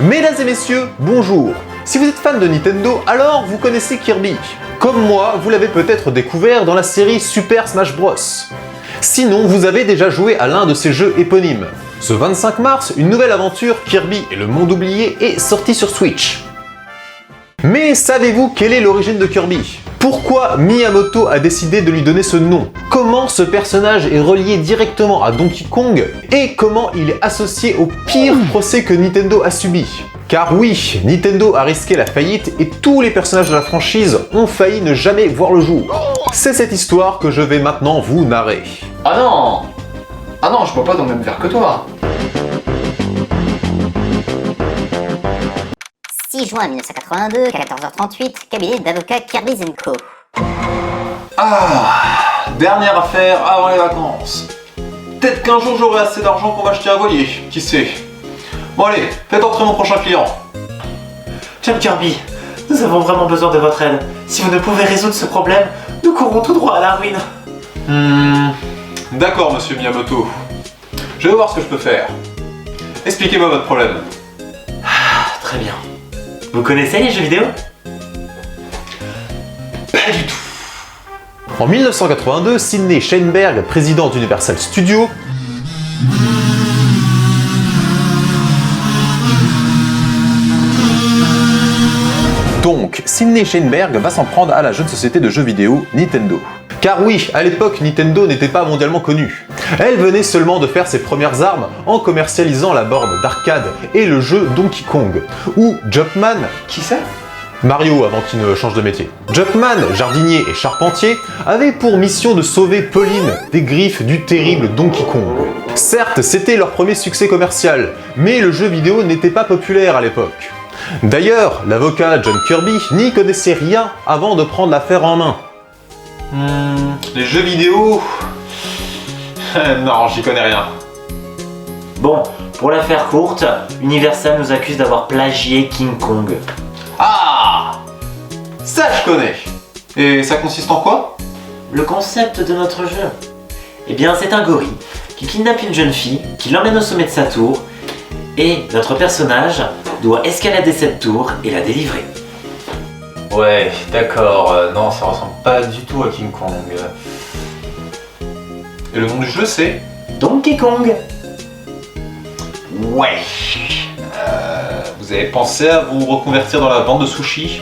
Mesdames et messieurs, bonjour. Si vous êtes fan de Nintendo, alors vous connaissez Kirby. Comme moi, vous l'avez peut-être découvert dans la série Super Smash Bros. Sinon, vous avez déjà joué à l'un de ces jeux éponymes. Ce 25 mars, une nouvelle aventure, Kirby et le monde oublié, est sortie sur Switch. Mais savez-vous quelle est l'origine de Kirby? Pourquoi Miyamoto a décidé de lui donner ce nom? Comment ce personnage est relié directement à Donkey Kong? Et comment il est associé au pire procès que Nintendo a subi? Car oui, Nintendo a risqué la faillite et tous les personnages de la franchise ont failli ne jamais voir le jour. C'est cette histoire que je vais maintenant vous narrer. Ah non! Ah non, je bois pas dans le même verre que toi. 6 juin 1982, 14h38, cabinet d'avocat Kirby & Co. Ah, dernière affaire avant les vacances. Peut-être qu'un jour j'aurai assez d'argent pour m'acheter un voilier, qui sait. Bon allez, faites entrer mon prochain client. John Kirby, nous avons vraiment besoin de votre aide. Si vous ne pouvez résoudre ce problème, nous courons tout droit à la ruine. D'accord monsieur Miyamoto. Je vais voir ce que je peux faire. Expliquez-moi votre problème. Très bien. Vous connaissez les jeux vidéo? Pas du tout. En 1982, Sidney Sheinberg, président d'Universal Studios, Donc, Sidney Sheinberg va s'en prendre à la jeune société de jeux vidéo Nintendo. Car oui, à l'époque, Nintendo n'était pas mondialement connue. Elle venait seulement de faire ses premières armes en commercialisant la borne d'arcade et le jeu Donkey Kong, où Jumpman, Qui c'est? Mario avant qu'il ne change de métier, Jumpman, jardinier et charpentier, avait pour mission de sauver Pauline des griffes du terrible Donkey Kong. Certes, c'était leur premier succès commercial, mais le jeu vidéo n'était pas populaire à l'époque. D'ailleurs, l'avocat John Kirby n'y connaissait rien avant de prendre l'affaire en main. Les jeux vidéo... non, j'y connais rien. Bon, pour la faire courte, Universal nous accuse d'avoir plagié King Kong. Ah, ça je connais. Et ça consiste en quoi? Le concept de notre jeu? Eh bien, c'est un gorille qui kidnappe une jeune fille, qui l'emmène au sommet de sa tour, et notre personnage doit escalader cette tour et la délivrer. Ouais, d'accord. Non, ça ressemble pas du tout à King Kong. Et le nom du jeu c'est? Donkey Kong. Ouais. Vous avez pensé à vous reconvertir dans la vente de sushis?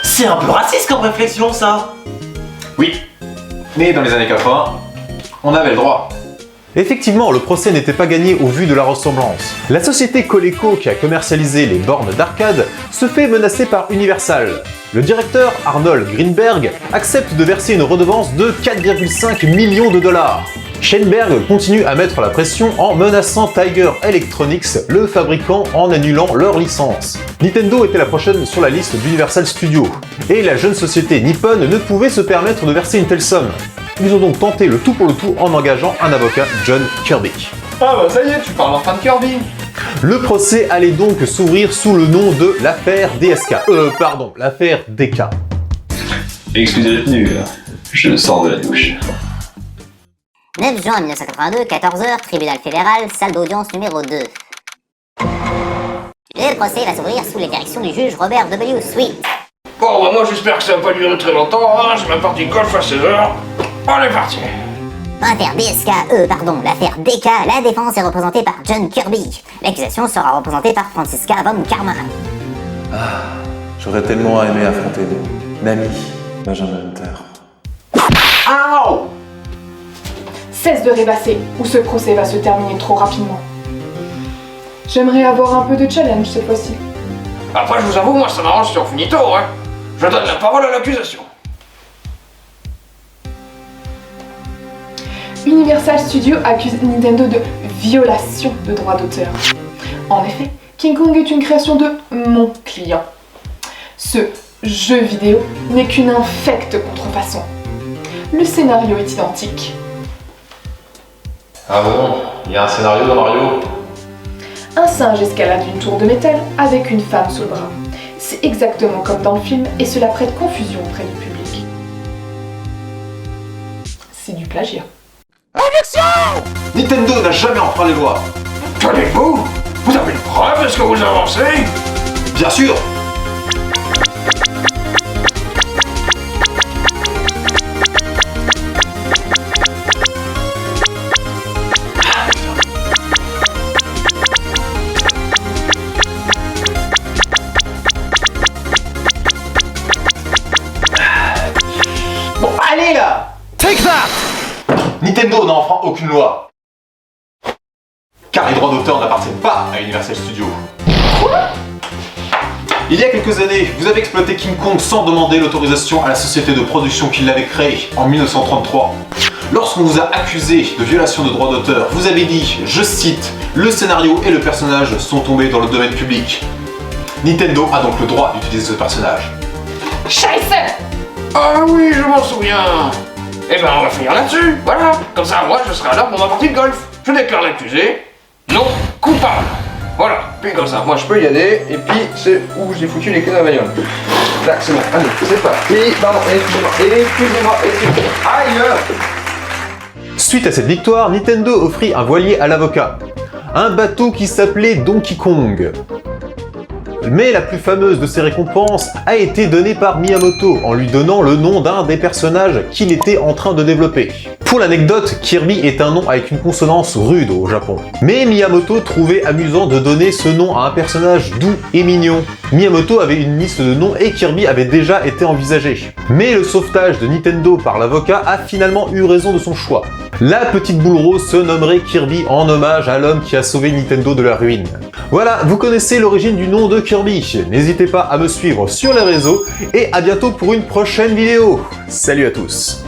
C'est un peu raciste comme réflexion, ça. Oui. Mais dans les années 80, on avait le droit. Effectivement, le procès n'était pas gagné au vu de la ressemblance. La société Coleco, qui a commercialisé les bornes d'arcade, se fait menacer par Universal. Le directeur, Arnold Greenberg, accepte de verser une redevance de 4,5 millions de dollars. Sheinberg continue à mettre la pression en menaçant Tiger Electronics, le fabricant, en annulant leur licence. Nintendo était la prochaine sur la liste d'Universal Studios, et la jeune société nippone ne pouvait se permettre de verser une telle somme. Ils ont donc tenté le tout pour le tout en engageant un avocat, John Kirby. Ah bah ça y est, tu parles enfin de Kirby. Le procès allait donc s'ouvrir sous le nom de l'affaire DSK. L'affaire DK. Excusez le tenu, je sors de la douche. 9 juin 1982, 14h, tribunal fédéral, salle d'audience numéro 2. Le procès va s'ouvrir sous la direction du juge Robert W. Sweet. Bon bah moi j'espère que ça va pas durer très longtemps, hein. J'ai ma partie golf à 16h. On est parti. L'affaire l'affaire DK, la défense est représentée par John Kirby. L'accusation sera représentée par Franziska von Karma. J'aurais tellement aimé affronter Mamie, Benjamin Hunter. Ow! Cesse de rêvasser, ou ce procès va se terminer trop rapidement. J'aimerais avoir un peu de challenge cette fois-ci. Après je vous avoue, moi ça m'arrange si on finit tôt, hein. Je donne la parole à l'accusation. Universal Studios accuse Nintendo de violation de droits d'auteur. En effet, King Kong est une création de mon client. Ce jeu vidéo n'est qu'une infecte contrefaçon. Le scénario est identique. Ah bon? Il y a un scénario dans Mario? Un singe escalade une tour de métal avec une femme sous le bras. C'est exactement comme dans le film et cela prête confusion auprès du public. C'est du plagiat. Nintendo n'a jamais enfreint les lois. Tenez-vous! Vous avez une preuve? est-ce que vous avancez? Bien sûr. Bon, allez là! Take that! Nintendo n'a enfreint aucune loi. Car les droits d'auteur n'appartiennent pas à Universal Studios. Il y a quelques années, vous avez exploité King Kong sans demander l'autorisation à la société de production qui l'avait créé en 1933. Lorsqu'on vous a accusé de violation de droits d'auteur, vous avez dit, je cite, « Le scénario et le personnage sont tombés dans le domaine public. » Nintendo a donc le droit d'utiliser ce personnage. Scheiße! Ah oui, je m'en souviens. Eh ben, on va finir là-dessus, voilà. Comme ça, moi, je serai à l'heure pour ma partie de golf. Je déclare l'accusé non coupable. Voilà, puis comme ça, moi, je peux y aller. Et puis, c'est où j'ai foutu les clés de la bagnole. Là, c'est bon, allez, c'est parti. Pardon, excusez-moi. Aïe! Suite à cette victoire, Nintendo offrit un voilier à l'avocat. Un bateau qui s'appelait Donkey Kong. Mais la plus fameuse de ces récompenses a été donnée par Miyamoto en lui donnant le nom d'un des personnages qu'il était en train de développer. Pour l'anecdote, Kirby est un nom avec une consonance rude au Japon. Mais Miyamoto trouvait amusant de donner ce nom à un personnage doux et mignon. Miyamoto avait une liste de noms et Kirby avait déjà été envisagé. Mais le sauvetage de Nintendo par l'avocat a finalement eu raison de son choix. La petite boule rose se nommerait Kirby en hommage à l'homme qui a sauvé Nintendo de la ruine. Voilà, vous connaissez l'origine du nom de Kirby. N'hésitez pas à me suivre sur les réseaux et à bientôt pour une prochaine vidéo. Salut à tous!